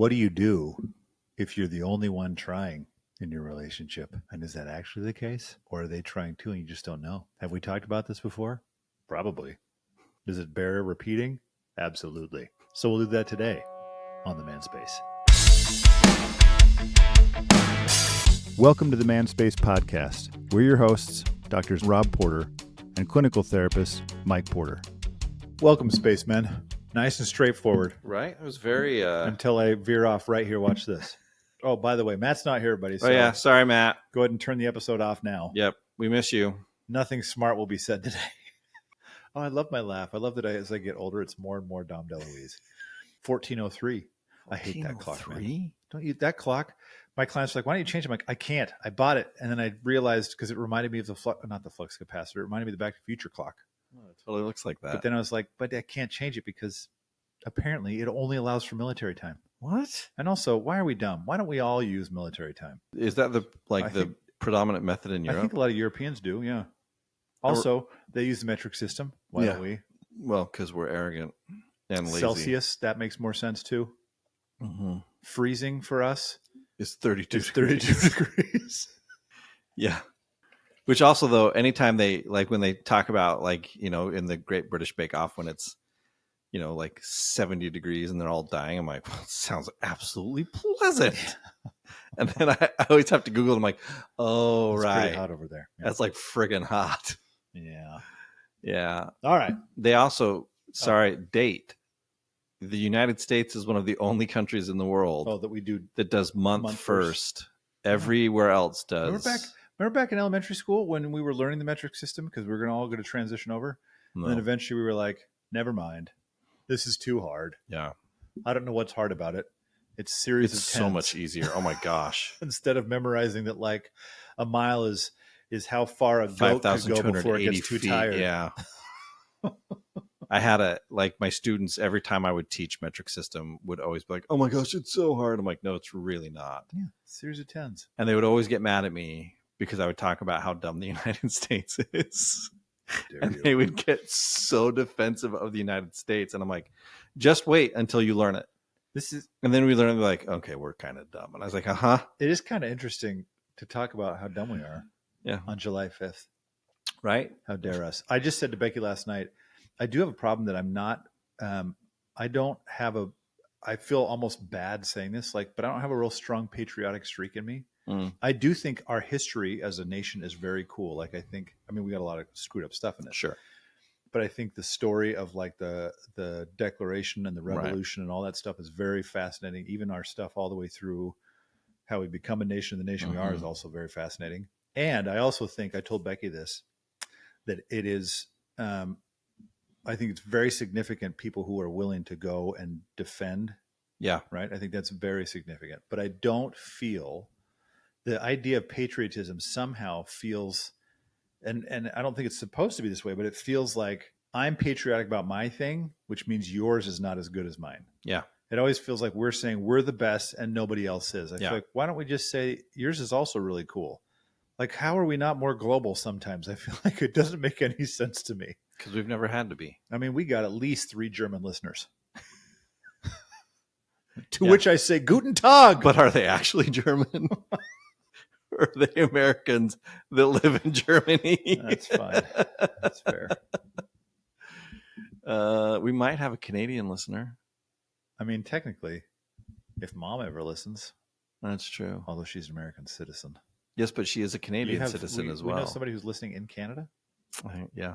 what do you do if you're the only one trying in your relationship? And is that actually the case? Or are they trying too and you just don't know? Have we talked about this before? Probably. Does it bear repeating? Absolutely. So we'll do that today on the Manspace. Welcome to the Manspace podcast. We're your hosts, Drs. Rob Porter and clinical therapist Mike Porter. Welcome, spacemen. Nice and straightforward. Right? It was very... Until I veer off right here. Watch this. Oh, by the way, Matt's not here, buddy. So oh, yeah. Sorry, Matt. Go ahead and turn the episode off now. Yep. We miss you. Nothing smart will be said today. Oh, I love my laugh. I love that as I get older, it's more and more Dom DeLuise. 1403. I hate that clock, man. Don't you? That clock. My clients are like, why don't you change it? I'm like, I can't. I bought it. And then I realized, because it reminded me of not the flux capacitor. It reminded me of the Back to the Future clock. Oh, it totally looks like that. But then I was like, but I can't change it because apparently it only allows for military time. What? And also, why are we dumb? Why don't we all use military time? Is that the predominant method in Europe? I think a lot of Europeans do, yeah. Also, they use the metric system. Why don't we? Well, because we're arrogant and lazy. Celsius, that makes more sense too. Mm-hmm. Freezing for us is 32 degrees. Yeah. Which also, though, anytime when they talk about, in the Great British Bake Off, when it's, 70 degrees and they're all dying, I'm like, well, it sounds absolutely pleasant. And then I always have to Google it. I'm like, oh, it's right. pretty hot over there. Yeah. That's like friggin' hot. Yeah. Yeah. All right. They also, date. The United States is one of the only countries in the world that does month first. Everywhere else does. Remember back in elementary school when we were learning the metric system because we were all going to transition over? No. And then eventually we were like, never mind. This is too hard. Yeah. I don't know what's hard about it. It's series of tens. So much easier. Oh my gosh. Instead of memorizing that like a mile is how far a goat could go before it gets too tired. Yeah. I had my students, every time I would teach metric system, would always be like, oh my gosh, it's so hard. I'm like, no, it's really not. Yeah. Series of tens. And they would always get mad at me because I would talk about how dumb the United States is. And they would get so defensive of the United States. And I'm like, just wait until you learn it. And then we learn, like, okay, we're kind of dumb. And I was like, It is kind of interesting to talk about how dumb we are. Yeah. On July 5th. Right? How dare us. I just said to Becky last night, I do have a problem that I'm not, I feel almost bad saying this, but I don't have a real strong patriotic streak in me. Mm. I do think our history as a nation is very cool. We got a lot of screwed up stuff in it. Sure. But I think the story of the Declaration and the Revolution and all that stuff is very fascinating. Even our stuff all the way through how we become a nation, the nation we are, is also very fascinating. And I also think, I told Becky this, that it is, I think it's very significant people who are willing to go and defend. Yeah. Right. I think that's very significant. But I don't feel the idea of patriotism somehow feels, and I don't think it's supposed to be this way, but it feels like I'm patriotic about my thing, which means yours is not as good as mine. Yeah. It always feels like we're saying we're the best and nobody else is. I feel like, why don't we just say yours is also really cool? Like, how are we not more global sometimes? I feel like it doesn't make any sense to me. Because we've never had to be. I mean, we got at least 3 German listeners. To which I say, Guten Tag! But are they actually German? Or are they Americans that live in Germany? That's fine. That's fair. We might have a Canadian listener. I mean, technically, if Mom ever listens. That's true. Although she's an American citizen. Yes, but she is a Canadian citizen as well. We know somebody who's listening in Canada? Yeah.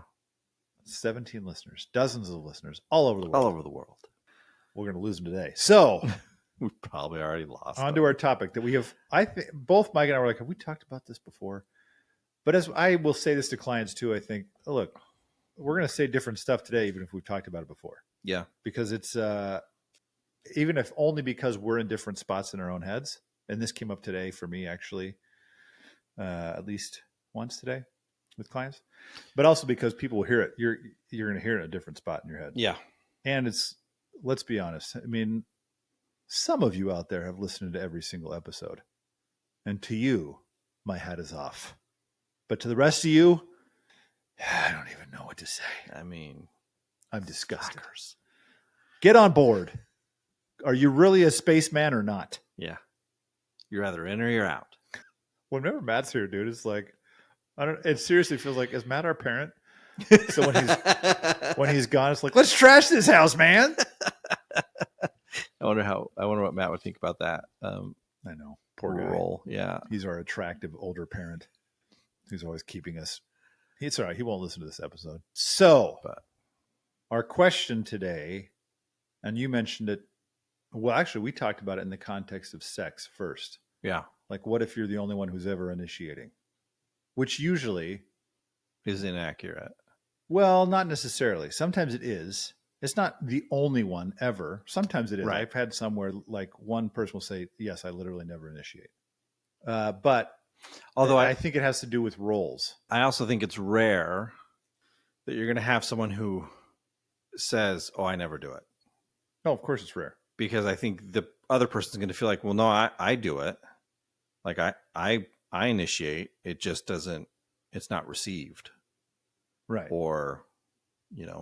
17 listeners, dozens of listeners all over the world. All over the world. We're going to lose them today. So we probably already lost. On to our topic that we have. I think both Mike and I were like, have we talked about this before? But as I will say this to clients too, I think, look, we're going to say different stuff today, even if we've talked about it before. Yeah. Because it's, even if only because we're in different spots in our own heads. And this came up today for me, actually, at least once today with clients, but also because people will hear it. You're going to hear it in a different spot in your head. Yeah. And let's be honest. I mean, some of you out there have listened to every single episode, and to you, my hat is off. But to the rest of you, I don't even know what to say. I mean, I'm disgusted. Fuckers. Get on board. Are you really a spaceman or not? Yeah. You're either in or you're out. Whenever Matt's here, dude, it's like, I don't. It seriously feels like, is Matt our parent? So when he's gone, it's like, let's trash this house, man. I wonder what Matt would think about that. I know, poor role. guy. Yeah, he's our attractive older parent who's always keeping us. It's all right. He won't listen to this episode. So, our question today, and you mentioned it. Well, actually, we talked about it in the context of sex first. Yeah, like, what if you're the only one who's ever initiating? Which usually is inaccurate. Well, not necessarily. Sometimes it is. It's not the only one ever. Sometimes it is. Right. I've had some where like one person will say, yes, I literally never initiate. But although I think it has to do with roles. I also think it's rare that you're going to have someone who says, oh, I never do it. No, of course it's rare. Because I think the other person's going to feel like, well, no, I do it. Like I initiate. It just doesn't, it's not received. Right. Or,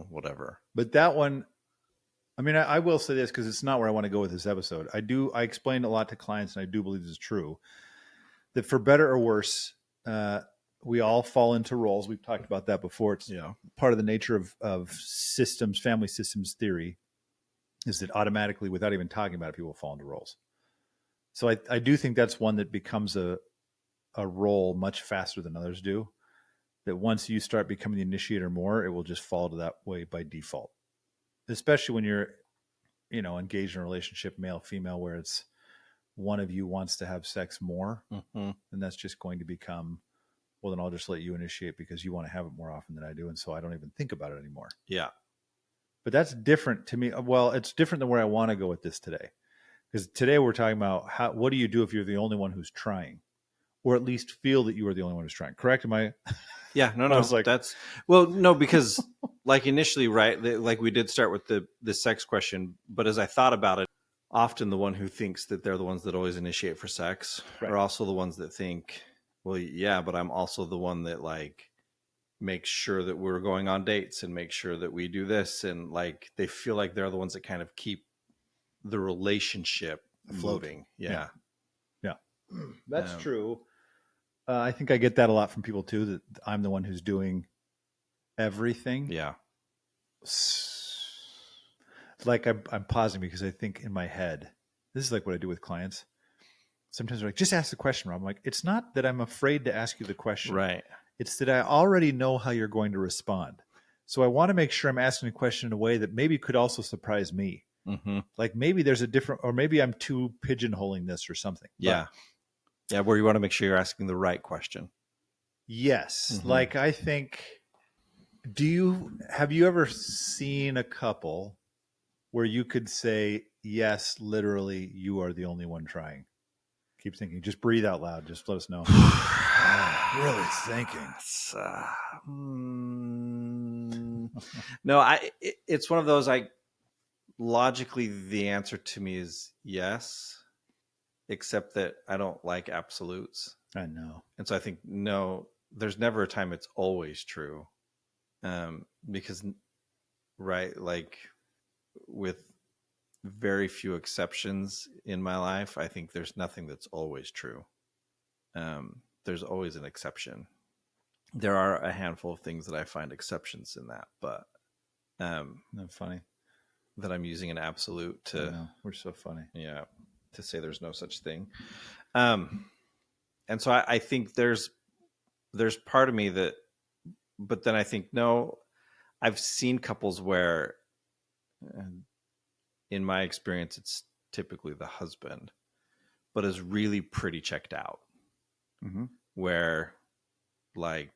whatever. But that one, I mean, I will say this because it's not where I want to go with this episode. I explained a lot to clients, and I do believe this is true, that for better or worse, we all fall into roles. We've talked about that before. It's part of the nature of systems, family systems theory, is that automatically, without even talking about it, people fall into roles. So I do think that's one that becomes a role much faster than others do. That once you start becoming the initiator more, it will just fall to that way by default. Especially when you're, engaged in a relationship, male, female, where it's one of you wants to have sex more, then that's just going to become, well, then I'll just let you initiate because you want to have it more often than I do. And so I don't even think about it anymore. Yeah. But that's different to me. Well, it's different than where I want to go with this today. Because today we're talking about what do you do if you're the only one who's trying? Or at least feel that you are the only one who's trying. Correct? Am I? Yeah, no. Because like initially, right? Like we did start with the sex question, but as I thought about it, often the one who thinks that they're the ones that always initiate for sex are also the ones that think, well, yeah, but I'm also the one that like makes sure that we're going on dates and make sure that we do this. And like, they feel like they're the ones that kind of keep the relationship floating. Yeah. That's true. I think I get that a lot from people too, that I'm the one who's doing everything. Yeah. Like I'm pausing because I think in my head, this is like what I do with clients. Sometimes they're like, just ask the question, Rob. I'm like, it's not that I'm afraid to ask you the question. Right. It's that I already know how you're going to respond. So I want to make sure I'm asking a question in a way that maybe could also surprise me. Mm-hmm. Like maybe there's a different, or maybe I'm too pigeonholing this or something. Yeah. Yeah, where you want to make sure you're asking the right question. Yes. Mm-hmm. Like I think, have you ever seen a couple where you could say, yes, literally, you are the only one trying? Keep thinking. Just breathe out loud. Just let us know. Really thinking. No, it's one of those, logically, the answer to me is yes. Except that I don't like absolutes. I know. And so I think, no, there's never a time it's always true. Because, right, like with very few exceptions in my life, I think there's nothing that's always true. There's always an exception. There are a handful of things that I find exceptions in that, but that's funny that I'm using an absolute to. I know. We're so funny. Yeah. To say there's no such thing. And so I think there's part of me that, but then I think, no, I've seen couples where in my experience, it's typically the husband, but is really pretty checked out. Mm-hmm. Where like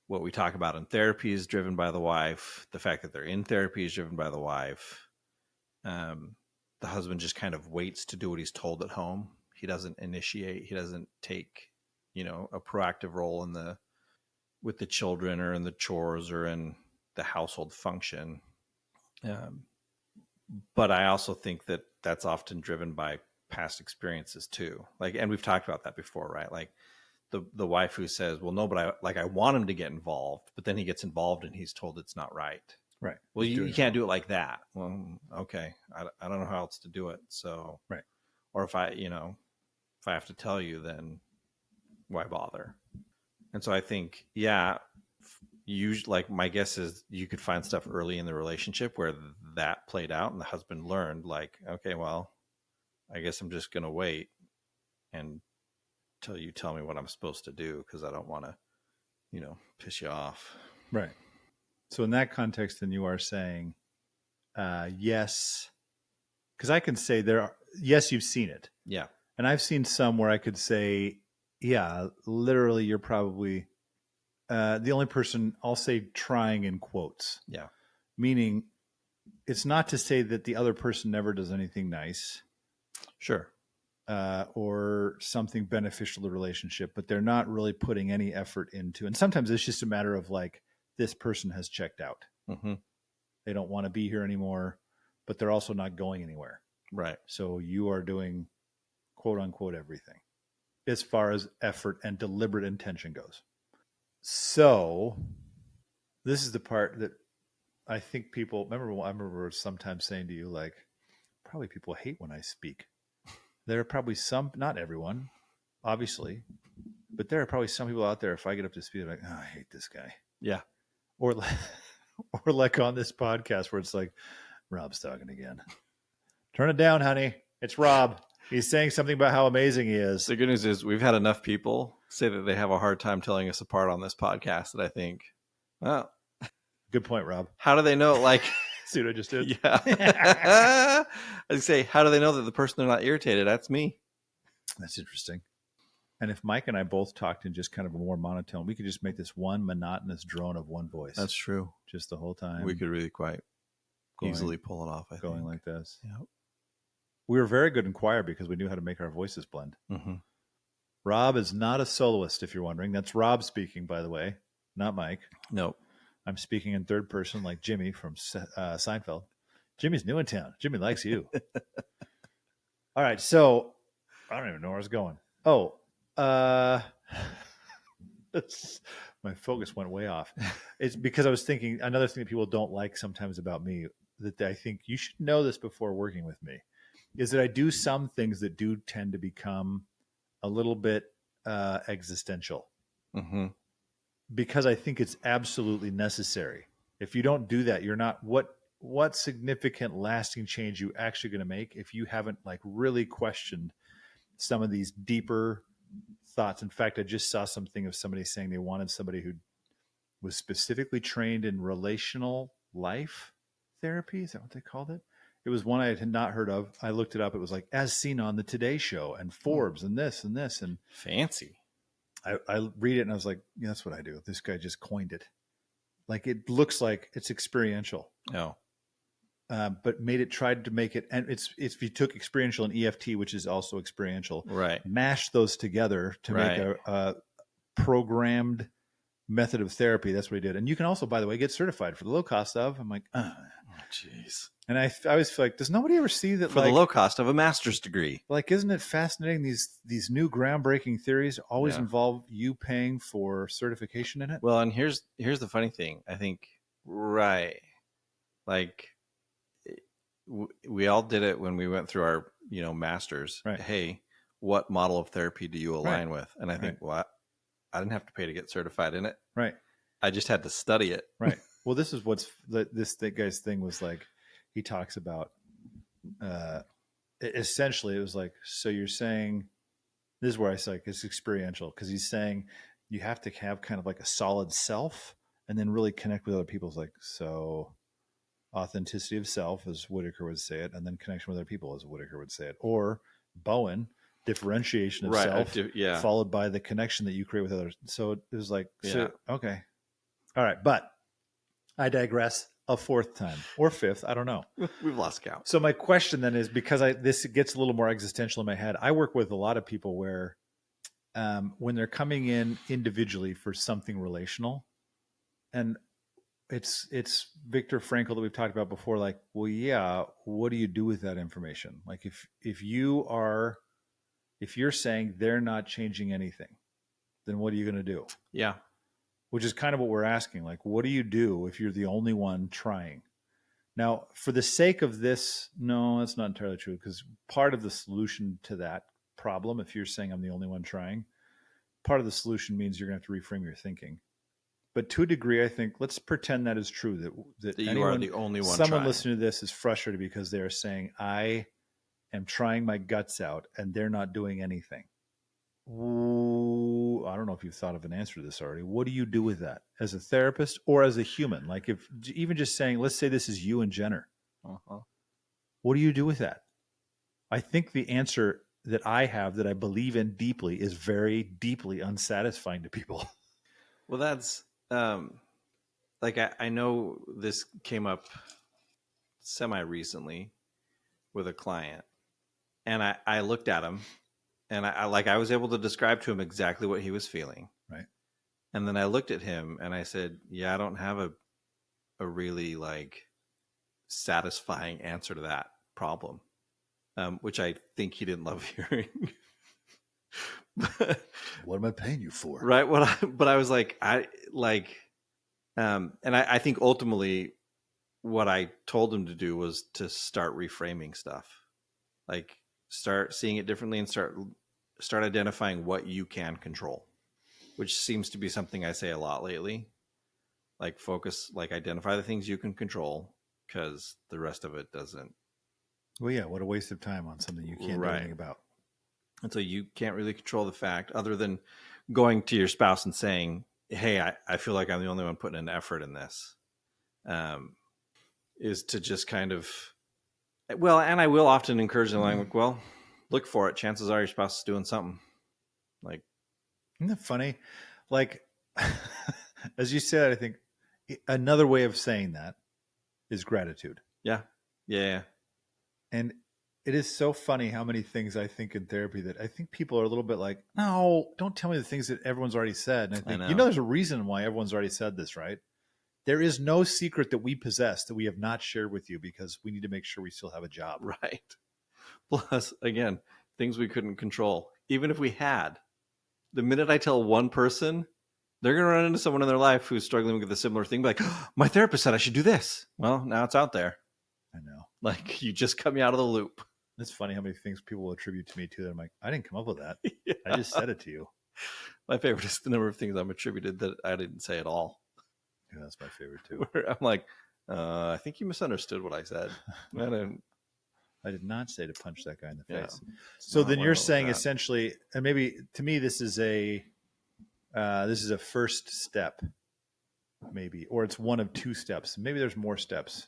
what we talk about in therapy is driven by the wife. The fact that they're in therapy is driven by the wife. The husband just kind of waits to do what he's told at home. He doesn't initiate. He doesn't take, a proactive role with the children or in the chores or in the household function. But I also think that that's often driven by past experiences too. Like, and we've talked about that before, right? Like the wife who says, well, no, but I want him to get involved, but then he gets involved and he's told it's not right. Right. Well, you can't do it like that. Well, okay. I don't know how else to do it. So, right. Or if I have to tell you, then why bother? And so I think, like my guess is you could find stuff early in the relationship where that played out and the husband learned like, okay, well, I guess I'm just going to wait until you tell me what I'm supposed to do because I don't want to, piss you off. Right. So in that context, then you are saying, yes, because I can say yes, you've seen it. Yeah. And I've seen some where I could say, yeah, literally you're probably the only person, I'll say trying in quotes. Yeah. Meaning it's not to say that the other person never does anything nice. Sure. Or something beneficial to the relationship, but they're not really putting any effort into. And sometimes it's just a matter of like, this person has checked out. Mm-hmm. They don't want to be here anymore, but they're also not going anywhere. Right. So you are doing quote unquote everything as far as effort and deliberate intention goes. So this is the part that I think people I remember sometimes saying to you, like, probably people hate when I speak. There are probably some, not everyone, obviously, but there are probably some people out there, if I get up to speed, like, oh, I hate this guy. Yeah. Or like on this podcast where it's like, Rob's talking again. Turn it down, honey. It's Rob. He's saying something about how amazing he is. The good news is we've had enough people say that they have a hard time telling us apart on this podcast that I think, well, good point, Rob. How do they know? Like, see what I just did? Yeah. I say, how do they know that the person they're not irritated? That's me. That's interesting. And if Mike and I both talked in just kind of a more monotone, we could just make this one monotonous drone of one voice. That's true. Just the whole time. We could really quite easily pull it off. I think. Like this. Yep. We were very good in choir because we knew how to make our voices blend. Mm-hmm. Rob is not a soloist, if you're wondering. That's Rob speaking, by the way, not Mike. Nope. I'm speaking in third person like Jimmy from Seinfeld. Jimmy's new in town. Jimmy likes you. All right. So I don't even know where I was going. Oh, my focus went way off. It's because I was thinking another thing that people don't like sometimes about me that I think you should know this before working with me is that I do some things that do tend to become a little bit existential. Mm-hmm. Because I think it's absolutely necessary. If you don't do that, you're not what significant lasting change you actually going to make if you haven't like really questioned some of these deeper thoughts. In fact, I just saw something of somebody saying they wanted somebody who was specifically trained in relational life therapy. Is that what they called it? It was one I had not heard of. I looked it up. It was like as seen on the Today Show and Forbes and this and this and fancy. I read it and I was like, yeah, that's what I do. This guy just coined it. Like it looks like it's experiential. No. But tried to make it, and it's if you took experiential and EFT, which is also experiential, right? Mash those together to make a programmed method of therapy. That's what he did. And you can also, by the way, get certified for the low cost of. I'm like, oh, jeez. And I always feel like, does nobody ever see that for the low cost of a master's degree? Like, isn't it fascinating? These new groundbreaking theories always involve you paying for certification in it. Well, and here's the funny thing. I think like we all did it when we went through our masters. Right. Hey, what model of therapy do you align with? And I think, well, I didn't have to pay to get certified in it. Right. I just had to study it. Right. Well, this is this guy's thing was like. He talks about essentially it was like, so you're saying this is where I say like, it's experiential because he's saying you have to have kind of like a solid self and then really connect with other people. It's like, so authenticity of self, as Whitaker would say it, and then connection with other people, as Whitaker would say it, or Bowen, differentiation of self, followed by the connection that you create with others. So it was like, okay, all right, but I digress. A fourth time or fifth, I don't know. We've lost count. So my question then is, because this gets a little more existential in my head, I work with a lot of people where when they're coming in individually for something relational, and it's Viktor Frankl that we've talked about before, like, well, yeah, what do you do with that information? Like if you're saying they're not changing anything, then what are you going to do? Yeah. which is kind of what we're asking. Like, what do you do if you're the only one trying? Now, for the sake of this, no, that's not entirely true, because part of the solution to that problem, if you're saying I'm the only one trying, part of the solution means you're going to have to reframe your thinking. But to a degree, I think let's pretend that is true. That you anyone, are the only one. Someone trying. listening to this is frustrated because they are saying, "I am trying my guts out, and they're not doing anything." Ooh, I don't know if you've thought of an answer to this already. What do you do with that as a therapist or as a human? Like, if even just saying, let's say this is you and Jenner. Uh-huh. What do you do with that? I think the answer that I have, that I believe in deeply, is very deeply unsatisfying to people. Well, that's like I know this came up semi recently with a client, and I looked at him, and I was able to describe to him exactly what he was feeling. Right. And then I looked at him and I said, "Yeah, I don't have a really like satisfying answer to that problem," which I think he didn't love hearing. What am I paying you for? Right. But I was like, and I think ultimately what I told him to do was to start reframing stuff, like start seeing it differently and start identifying what you can control, which seems to be something I say a lot lately. Like focus, like identify the things you can control, because the rest of it doesn't. Well, yeah, what a waste of time on something you can't do anything about. And so you can't really control the fact, other than going to your spouse and saying, "Hey, I feel like I'm the only one putting an effort in this," is to just kind of, well, and I will often encourage them, like, well, look for it. Chances are your spouse is doing something. Like, isn't that funny? Like, as you said, I think another way of saying that is gratitude. Yeah. And it is so funny how many things I think in therapy that I think people are a little bit like, no, don't tell me the things that everyone's already said. And I think, there's a reason why everyone's already said this, right? There is no secret that we possess that we have not shared with you, because we need to make sure we still have a job. Right. Plus, again, things we couldn't control. Even if we had, the minute I tell one person, they're going to run into someone in their life who's struggling with a similar thing. Like, oh, my therapist said I should do this. Well, now it's out there. I know. Like, you just cut me out of the loop. It's funny how many things people will attribute to me too. That I'm like, I didn't come up with that. Yeah. I just said it to you. My favorite is the number of things I'm attributed that I didn't say at all. Yeah, that's my favorite too. Where I'm like, I think you misunderstood what I said. I did not say to punch that guy in the face. So then you're saying essentially, and maybe to me this is a first step, maybe, or it's one of two steps. Maybe there's more steps.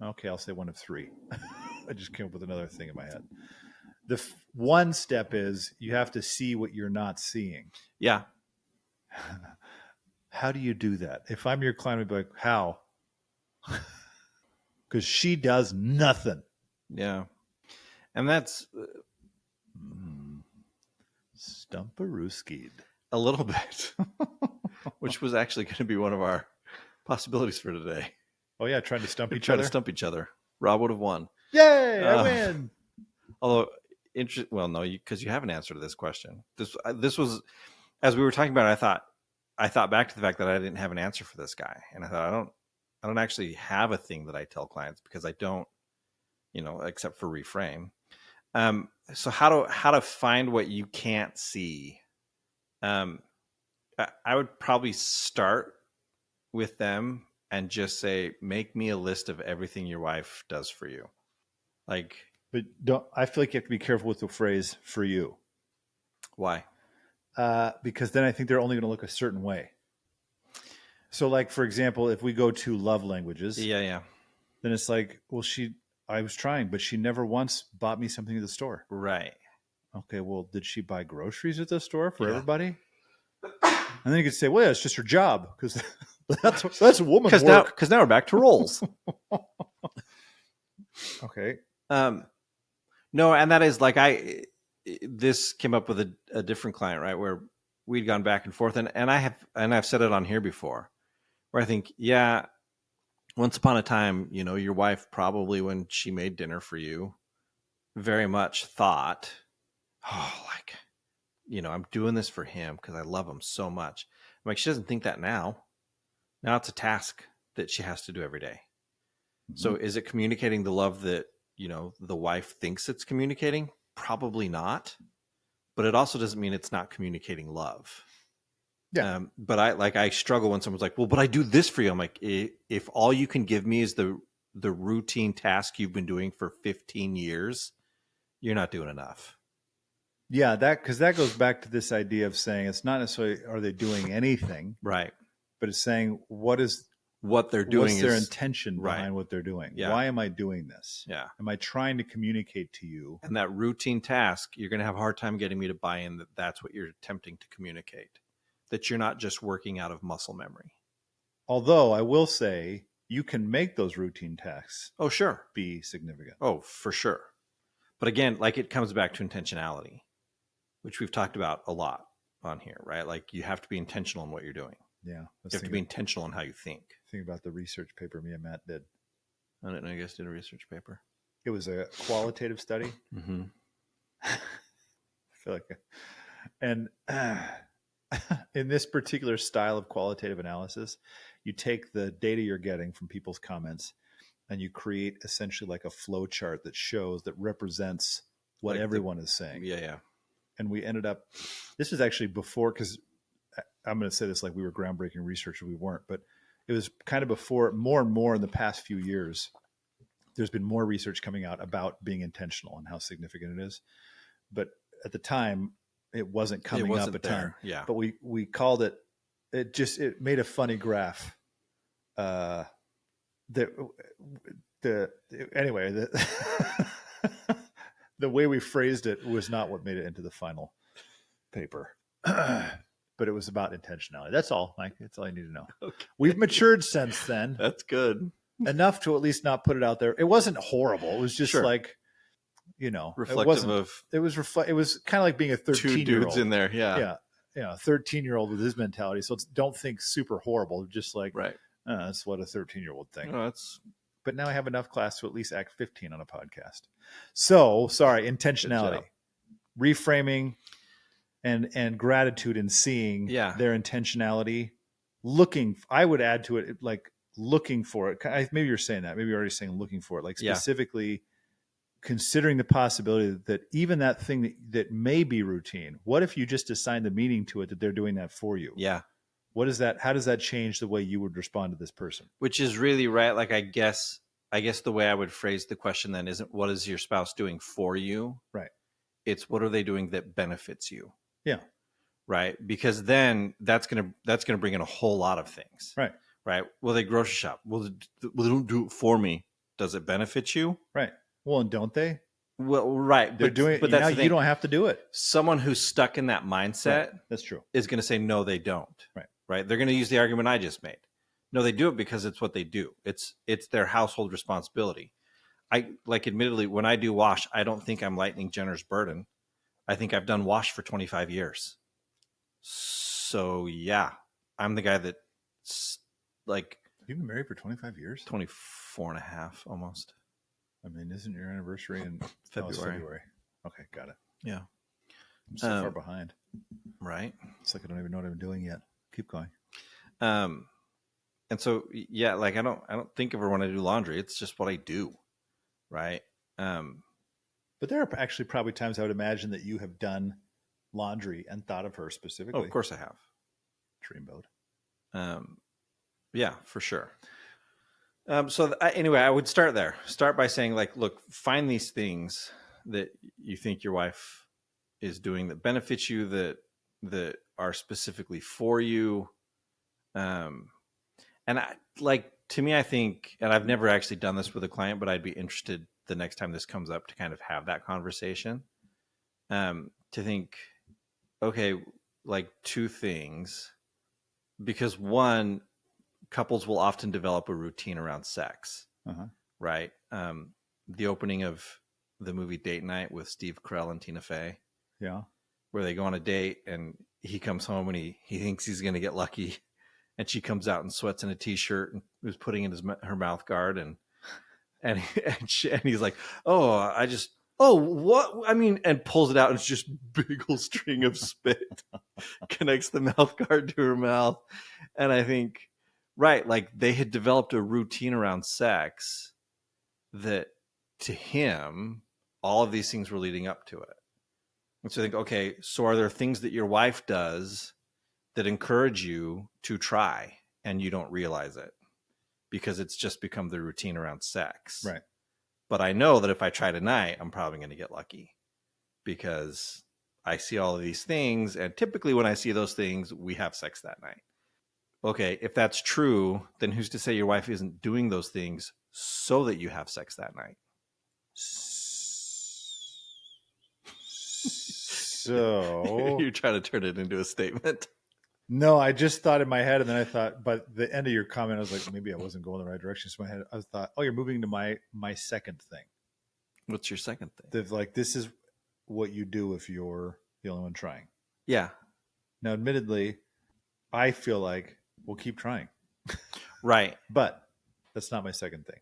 Okay, I'll say one of three. I just came up with another thing in my head. The one step is you have to see what you're not seeing. Yeah. How do you do that? If I'm your client, I'd be like, how? Because she does nothing. Yeah. And that's Stumparooskied. A little bit, which was actually going to be one of our possibilities for today. Oh, yeah, trying to stump each trying other? To stump each other. Rob would have won. Yay, I win. Although, well, no, because you have an answer to this question. This was, as we were talking about it, I thought back to the fact that I didn't have an answer for this guy. And I thought, I don't actually have a thing that I tell clients, because I don't, except for reframe. So how to find what you can't see? I would probably start with them and just say, make me a list of everything your wife does for you. Like, but I feel like you have to be careful with the phrase "for you." Why? Because then I think they're only going to look a certain way. So, like, for example, if we go to love languages, then it's like, well, I was trying, but she never once bought me something at the store. Right. Okay, well, did she buy groceries at the store for everybody? And then you could say, well, yeah, it's just her job, because that's a woman's work. Because now we're back to roles. Okay. No, and that is like this came up with a different client, right, where we'd gone back and forth, and I've said it on here before, where I think, yeah, once upon a time, your wife probably, when she made dinner for you, very much thought, oh, like, I'm doing this for him because I love him so much. like, she doesn't think that now. Now it's a task that she has to do every day. Mm-hmm. So is it communicating the love that, the wife thinks it's communicating? Probably not. But it also doesn't mean it's not communicating love. Yeah. But I struggle when someone's like, well, but I do this for you. I'm like, if all you can give me is the routine task you've been doing for 15 years, you're not doing enough. Yeah, because that goes back to this idea of saying it's not necessarily are they doing anything, right? But it's saying what they're doing. What's their intention behind what they're doing? Yeah. Why am I doing this? Yeah. Am I trying to communicate to you? And that routine task, you're going to have a hard time getting me to buy in that that's what you're attempting to communicate. That you're not just working out of muscle memory. Although I will say you can make those routine tasks. Oh, sure. Be significant. Oh, for sure. But again, like it comes back to intentionality, which we've talked about a lot on here, right? Like you have to be intentional in what you're doing. Yeah. You have to be intentional in how you think. Think about the research paper me and Matt did. I didn't know you guys did a research paper. It was a qualitative study. Mm-hmm. I feel like, and in this particular style of qualitative analysis, you take the data you're getting from people's comments and you create essentially like a flow chart that represents what like everyone is saying. Yeah, yeah. And we ended up, this was actually before, because I'm going to say this like we were groundbreaking research, we weren't, but it was kind of before, more and more in the past few years, there's been more research coming out about being intentional and how significant it is. But at the time, it wasn't coming up a ton. Yeah. But we called it, it made a funny graph. Anyway, the way we phrased it was not what made it into the final paper. But it was about intentionality. That's all, Mike. That's all I need to know. Okay. We've matured since then. That's good. Enough to at least not put it out there. It wasn't horrible. It was just like, reflective of. It was kind of like being a 13-year-old. Two dudes in there, yeah. Yeah, 13-year-old with his mentality. So don't think super horrible. Just like, right. That's what a 13-year-old thinks. No, But now I have enough class to at least act 15 on a podcast. So, sorry, intentionality, reframing, and gratitude in seeing their intentionality. I would add to it, like looking for it. Maybe you're saying that. Maybe you're already saying looking for it. Like specifically considering the possibility that even that thing that may be routine, what if you just assign the meaning to it that they're doing that for you? Yeah. What is that? How does that change the way you would respond to this person? Which is really right. Like, I guess the way I would phrase the question then isn't what is your spouse doing for you? Right. It's what are they doing that benefits you? Yeah. Right. Because then that's going to bring in a whole lot of things. Right. Right. Will they grocery shop? Well, they don't do it for me. Does it benefit you? Right. Well, and don't they? Well, right. They're doing it. But that's you don't have to do it. Someone who's stuck in that mindset, that's true, is going to say, no, they don't. Right. Right. They're going to use the argument I just made. No, they do it because it's what they do. It's their household responsibility. Admittedly, when I do wash, I don't think I'm lightening Jenner's burden. I think I've done wash for 25 years. So yeah, I'm the guy that's like. You've been married for 25 years? 24 and a half almost. I mean, isn't your anniversary in February? Okay, got it. Yeah. I'm so far behind. Right. It's like I don't even know what I'm doing yet. Keep going. And so, yeah, like I don't think of her when I do laundry. It's just what I do. Right. But there are actually probably times I would imagine that you have done laundry and thought of her specifically. Oh, of course I have. Dreamboat. Yeah, for sure. Anyway, I would start there. Start by saying, like, look, find these things that you think your wife is doing that benefits you, that are specifically for you. And to me, I think, and I've never actually done this with a client, but I'd be interested the next time this comes up to kind of have that conversation. To think, okay, like two things, because one, couples will often develop a routine around sex, right? The opening of the movie Date Night with Steve Carell and Tina Fey, where they go on a date and he comes home and he thinks he's going to get lucky, and she comes out in sweats and a t-shirt and was putting in her mouth guard, and he's like, oh, oh, what? I mean, and pulls it out, and it's just big old string of spit. Connects the mouth guard to her mouth. And I think, right, like they had developed a routine around sex that to him, all of these things were leading up to it. And so I think, okay, so are there things that your wife does that encourage you to try and you don't realize it because it's just become the routine around sex? Right. But I know that if I try tonight, I'm probably going to get lucky because I see all of these things. And typically when I see those things, we have sex that night. Okay, if that's true, then who's to say your wife isn't doing those things so that you have sex that night? So you're trying to turn it into a statement. No, I just thought in my head, and then I thought, but the end of your comment, I was like, maybe I wasn't going the right direction. So my head, I thought, oh, you're moving to my second thing. What's your second thing? Like, this is what you do if you're the only one trying. Yeah. Now, admittedly, I feel like we'll keep trying. Right. But that's not my second thing.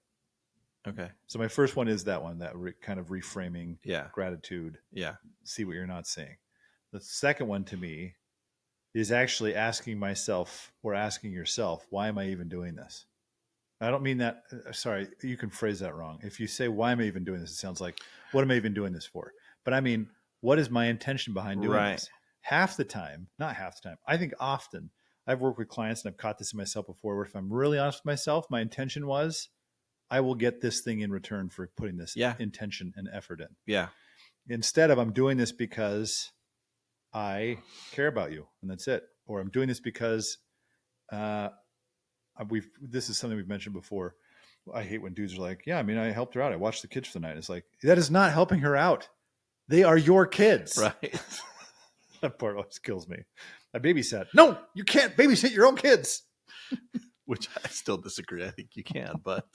Okay. So my first one is that one, that kind of reframing, gratitude. Yeah. See what you're not seeing. The second one to me is actually asking myself or asking yourself, why am I even doing this? I don't mean that. Sorry, you can phrase that wrong. If you say, why am I even doing this? It sounds like, what am I even doing this for? But I mean, what is my intention behind doing this? Half the time, not half the time, I think often, I've worked with clients and I've caught this in myself before, where if I'm really honest with myself, my intention was, I will get this thing in return for putting this intention and effort in. Yeah. Instead of, I'm doing this because I care about you, and that's it. Or I'm doing this because this is something we've mentioned before. I hate when dudes are like, yeah, I mean, I helped her out. I watched the kids for the night. It's like, that is not helping her out. They are your kids. Right. That part always kills me. I babysat. No, you can't babysit your own kids. Which I still disagree. I think you can, but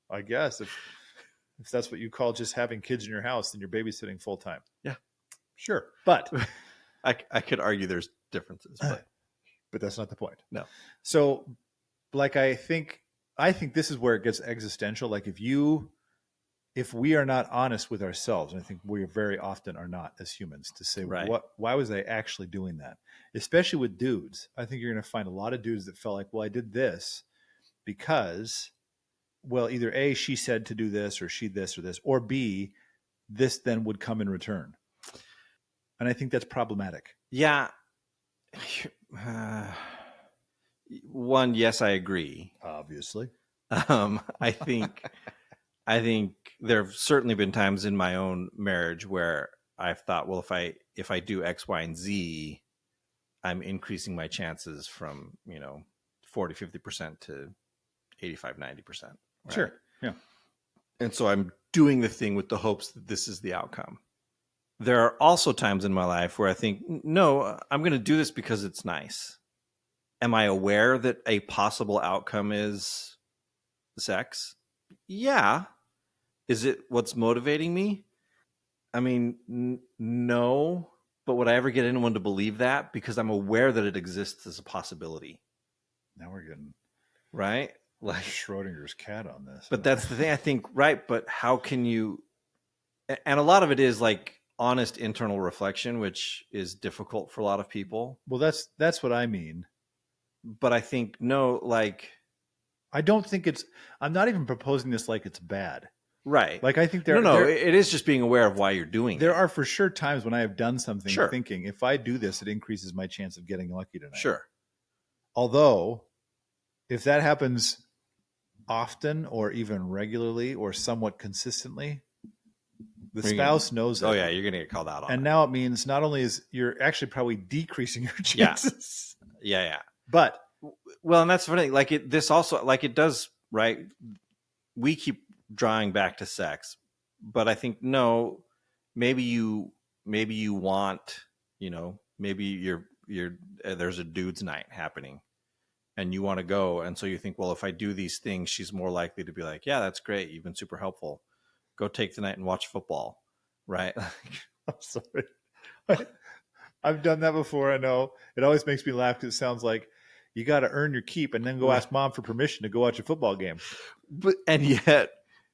I guess if that's what you call just having kids in your house, then you're babysitting full time. Yeah, sure. But I could argue there's differences, but that's not the point. No. So, like, I think this is where it gets existential. Like, if we are not honest with ourselves, and I think we very often are not as humans, to say, why was I actually doing that? Especially with dudes. I think you're going to find a lot of dudes that felt like, well, I did this because, well, either A, she said to do this, or she this or this, or B, this then would come in return. And I think that's problematic. Yeah. One, yes, I agree. Obviously. I think there have certainly been times in my own marriage where I've thought, well, if I do X, Y, and Z, I'm increasing my chances from, 40, 50% to 85, 90%. Right? Sure. Yeah. And so I'm doing the thing with the hopes that this is the outcome. There are also times in my life where I think, no, I'm going to do this because it's nice. Am I aware that a possible outcome is sex? Yeah. Is it what's motivating me? I mean, no. But would I ever get anyone to believe that? Because I'm aware that it exists as a possibility. Now we're getting right, like Schrodinger's cat on this. But that's the thing, I think, right? But how can you? And a lot of it is like honest internal reflection, which is difficult for a lot of people. Well, that's what I mean. But I think I don't think I'm not even proposing this like it's bad. Right. Like, I think it is just being aware of why you're doing it. There are for sure times when I have done something thinking, if I do this, it increases my chance of getting lucky tonight. Sure. Although, if that happens often or even regularly or somewhat consistently, the spouse knows it. Oh, yeah, you're going to get called out on it. And now it means not only is you're actually probably decreasing your chances. Yeah. But, well, and that's funny. Like, this also, like, it does, right? We keep drawing back to sex, but I think no, maybe you want, maybe you're there's a dude's night happening and you want to go, and so you think, well, if I do these things, she's more likely to be like, yeah, that's great, you've been super helpful, go take the night and watch football, right? I'm sorry, I've done that before. I know it always makes me laugh because it sounds like you got to earn your keep and then go ask mom for permission to go watch a football game. And yet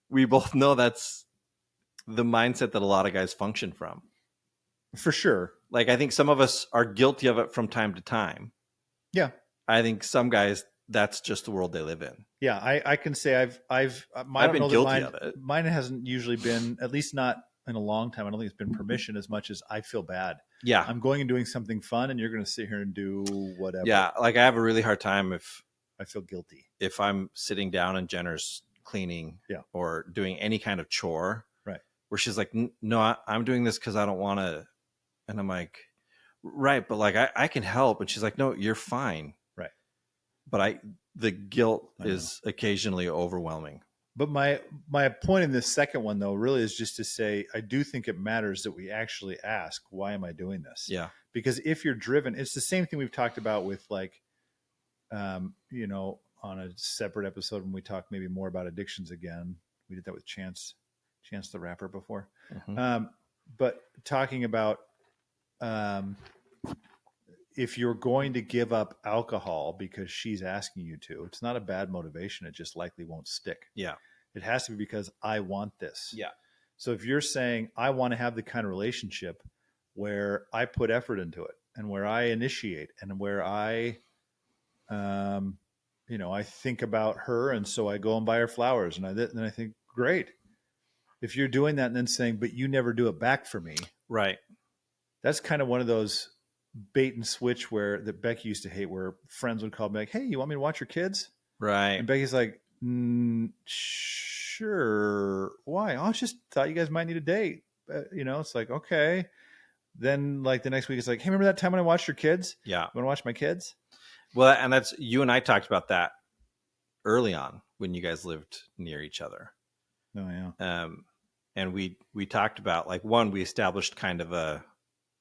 we both know that's the mindset that a lot of guys function from. For sure. Like, I think some of us are guilty of it from time to time. Yeah. I think some guys, that's just the world they live in. Yeah. I can say I've been guilty of it. Mine hasn't usually been, at least not in a long time. I don't think it's been permission as much as I feel bad. Yeah. I'm going and doing something fun and you're going to sit here and do whatever. Yeah. Like, I have a really hard time if I feel guilty. If I'm sitting down and Jenner's cleaning or doing any kind of chore, right, where she's like, no, I'm doing this because I don't want to. And I'm like, right, but like I can help. And she's like, no, you're fine. Right. But the guilt is occasionally overwhelming. But my point in this second one, though, really is just to say, I do think it matters that we actually ask, why am I doing this? Yeah. Because if you're driven, it's the same thing we've talked about with like, you know, on a separate episode when we talk maybe more about addictions again. We did that with Chance the Rapper before. Mm-hmm. But talking about if you're going to give up alcohol because she's asking you to, it's not a bad motivation. It just likely won't stick. Yeah. It has to be because I want this. Yeah. So if you're saying, I want to have the kind of relationship where I put effort into it and where I initiate and where I, you know, I think about her. And so I go and buy her flowers and I think, great. If you're doing that and then saying, but you never do it back for me. Right. That's kind of one of those bait and switch that Becky used to hate, where friends would call me like, hey, you want me to watch your kids? Right. And Becky's like, sure. Why? Oh, I just thought you guys might need a date. You know, it's like, okay. Then like the next week, it's like, hey, remember that time when I watched your kids? Yeah. You want to watch my kids? Well, and that's, you and I talked about that early on when you guys lived near each other. Oh, yeah. And we talked about, like, one, we established kind of a,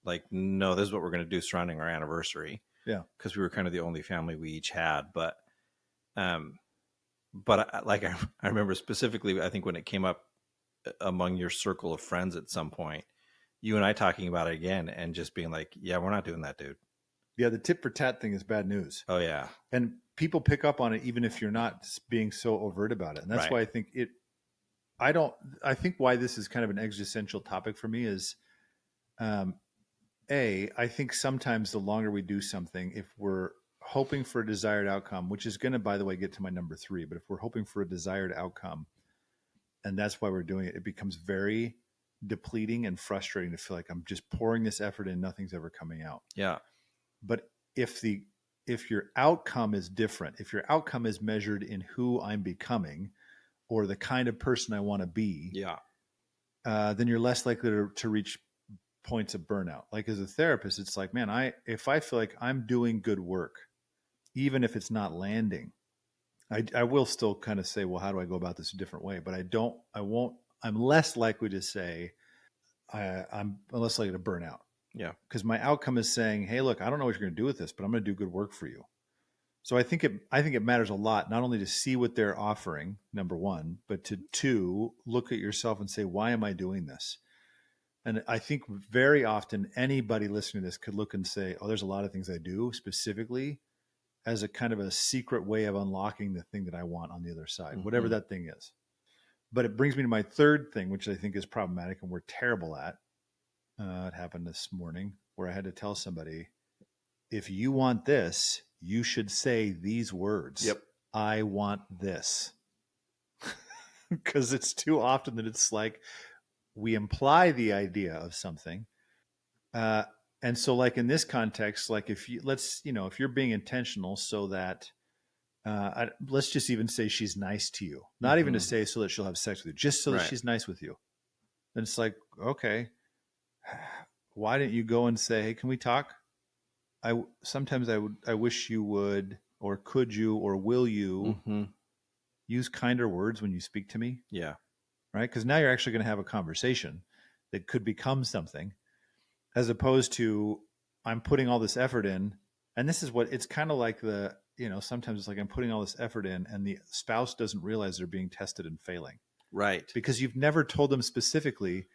like, no, this is what we're going to do surrounding our anniversary. Yeah. Because we were kind of the only family we each had. But like, I remember specifically, I think when it came up among your circle of friends at some point, you and I talking about it again and just being like, yeah, we're not doing that, dude. Yeah. The tit for tat thing is bad news. Oh, yeah. And people pick up on it, even if you're not being so overt about it. And that's why I think I think why this is kind of an existential topic for me is, I think sometimes the longer we do something, if we're hoping for a desired outcome, which is going to, by the way, get to my number 3, but if we're hoping for a desired outcome, and that's why we're doing it, it becomes very depleting and frustrating to feel like I'm just pouring this effort in, nothing's ever coming out. Yeah. But if your outcome is different, if your outcome is measured in who I'm becoming or the kind of person I want to be, yeah, then you're less likely to reach points of burnout. Like as a therapist, it's like, man, if I feel like I'm doing good work, even if it's not landing, I will still kind of say, well, how do I go about this a different way? But I'm less likely to say I'm less likely to burn out. Yeah. Because my outcome is saying, hey, look, I don't know what you're going to do with this, but I'm going to do good work for you. So I think it matters a lot, not only to see what they're offering, number 1, but to 2, look at yourself and say, why am I doing this? And I think very often anybody listening to this could look and say, oh, there's a lot of things I do specifically as a kind of a secret way of unlocking the thing that I want on the other side, whatever that thing is. But it brings me to my third thing, which I think is problematic and we're terrible at. It happened this morning where I had to tell somebody, if you want this, you should say these words. Yep. I want this. Because it's too often that it's like we imply the idea of something. And so like in this context, like if you're being intentional so that, let's just even say she's nice to you, not even to say so that she'll have sex with you, just so that she's nice with you. Then it's like, okay, why didn't you go and say, hey, can we talk? Sometimes I wish you would, or could you, or will you use kinder words when you speak to me? Yeah. Right. Because now you're actually going to have a conversation that could become something, as opposed to I'm putting all this effort in. And this is what it's kind of like sometimes it's like I'm putting all this effort in and the spouse doesn't realize they're being tested and failing. Right. Because you've never told them specifically,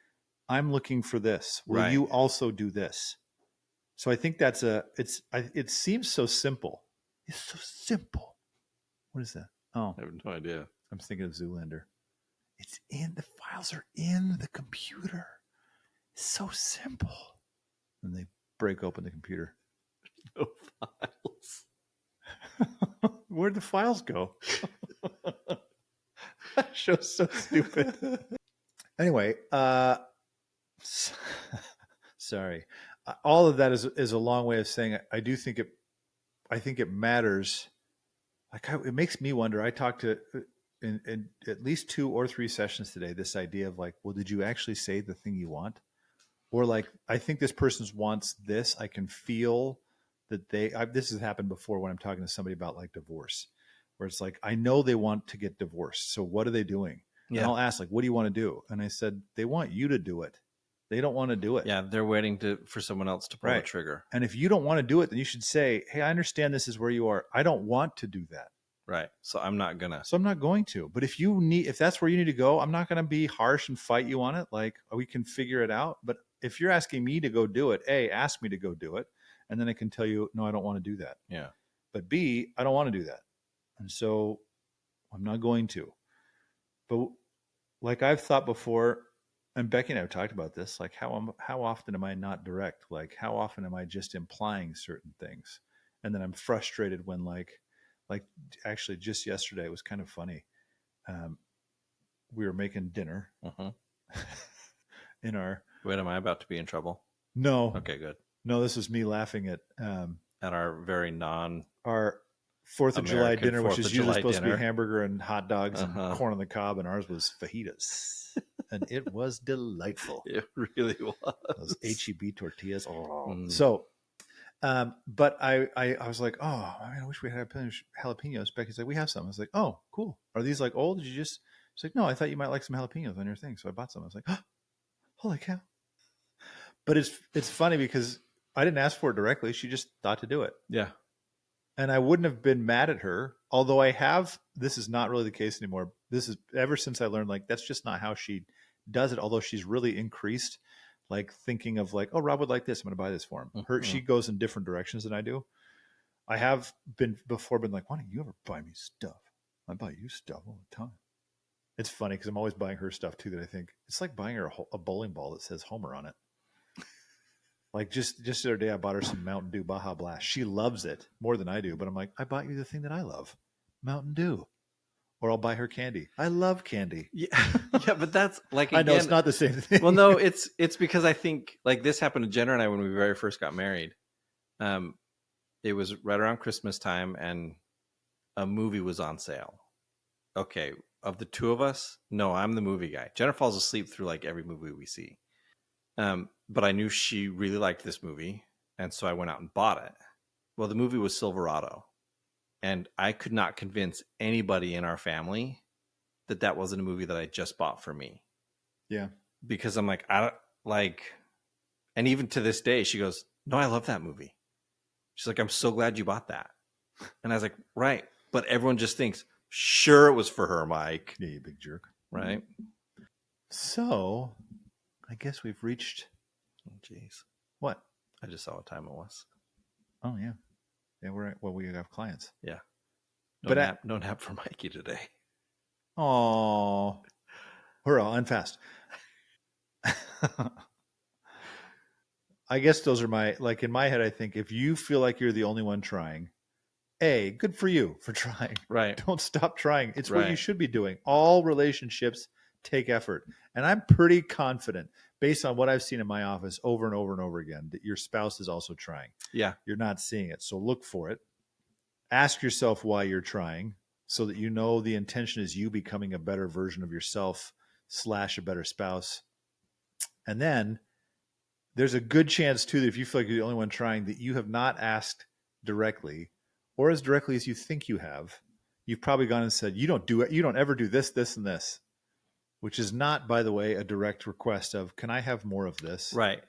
I'm looking for this. Will you also do this? So I think it seems so simple. It's so simple. What is that? Oh, I have no idea. I'm thinking of Zoolander. The files are in the computer. It's so simple. And they break open the computer. No files. Where'd the files go? That show's so stupid. Anyway, sorry. All of that is a long way of saying I do think it. I think it matters. Like it makes me wonder. I talked to in at least 2 or 3 sessions today. This idea of like, well, did you actually say the thing you want? Or like, I think this person wants this. I can feel that this has happened before when I'm talking to somebody about like divorce, where it's like, I know they want to get divorced. So what are they doing? Yeah. And I'll ask like, what do you want to do? And I said, they want you to do it. They don't want to do it. Yeah. They're waiting for someone else to pull the trigger. And if you don't want to do it, then you should say, hey, I understand this is where you are. I don't want to do that. Right. So I'm not going to. But if that's where you need to go, I'm not going to be harsh and fight you on it. Like we can figure it out. But if you're asking me to go do it, A, ask me to go do it. And then I can tell you, no, I don't want to do that. Yeah. But B, I don't want to do that. And so I'm not going to. But like I've thought before, and Becky and I have talked about this, like how often am I not direct? Like how often am I just implying certain things? And then I'm frustrated when like actually just yesterday, it was kind of funny. We were making dinner in our. Wait, am I about to be in trouble? No. Okay, good. No, this was me laughing at our very our 4th of July dinner, which is usually supposed to be hamburger and hot dogs and corn on the cob, and ours was fajitas. And it was delightful. It really was. Those HEB tortillas. Oh. So, but I was like, oh, I wish we had jalapenos. Becky's like, we have some. I was like, oh, cool. Are these like old? Did you just? She's like, no, I thought you might like some jalapenos on your thing, so I bought some. I was like, oh, holy cow! But it's funny because I didn't ask for it directly. She just thought to do it. Yeah. And I wouldn't have been mad at her, although this is not really the case anymore. This is ever since I learned, like, that's just not how she does it. Although she's really increased, like thinking of like, oh, Rob would like this. I'm going to buy this for him. She goes in different directions than I do. I have been like, why don't you ever buy me stuff? I buy you stuff all the time. It's funny because I'm always buying her stuff too. That I think it's like buying her a bowling ball that says Homer on it. Like just the other day, I bought her some Mountain Dew Baja Blast. She loves it more than I do, but I'm like, I bought you the thing that I love, Mountain Dew. Or I'll buy her candy. I love candy. Yeah, yeah, but that's like, again, I know it's not the same thing. Well, no, it's because I think like this happened to Jenna and I when we very first got married. It was right around Christmas time, and a movie was on sale. Okay, of the two of us, no, I'm the movie guy. Jenna falls asleep through like every movie we see. But I knew she really liked this movie, and so I went out and bought it. Well, the movie was Silverado, and I could not convince anybody in our family that wasn't a movie that I just bought for me. Yeah. Because I'm like, I don't like, and even to this day, she goes, no, I love that movie. She's like, I'm so glad you bought that. And I was like, right. But everyone just thinks, sure, it was for her, Mike. Yeah, you big jerk. Right. So I guess we've reached. Oh, jeez. What? I just saw what time it was. Oh, yeah. Yeah, we have clients. Yeah. No nap for Mikey today. Oh, hurrah, and fast. I guess those are like in my head, I think if you feel like you're the only one trying, A, good for you for trying. Right. Don't stop trying. It's what you should be doing. All relationships take effort. And I'm pretty confident, based on what I've seen in my office over and over and over again, that your spouse is also trying. Yeah. You're not seeing it. So look for it. Ask yourself why you're trying so that you know the intention is you becoming a better version of yourself / a better spouse. And then there's a good chance, too, that if you feel like you're the only one trying, that you have not asked directly or as directly as you think you have. You've probably gone and said, you don't do it. You don't ever do this, this, and this, which is not, by the way, a direct request of, can I have more of this? Right.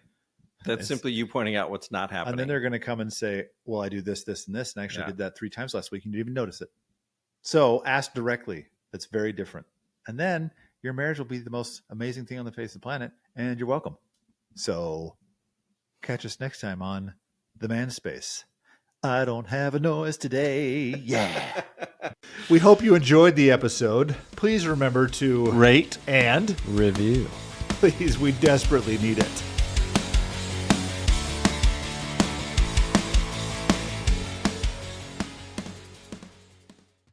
That's simply you pointing out what's not happening. And then they're going to come and say, well, I do this, this, and this, and I actually did that 3 times last week, and you didn't even notice it. So ask directly. That's very different. And then your marriage will be the most amazing thing on the face of the planet, and you're welcome. So catch us next time on the Manspace. I don't have a noise today. Yeah. We hope you enjoyed the episode. Please remember to rate and review. Please, we desperately need it.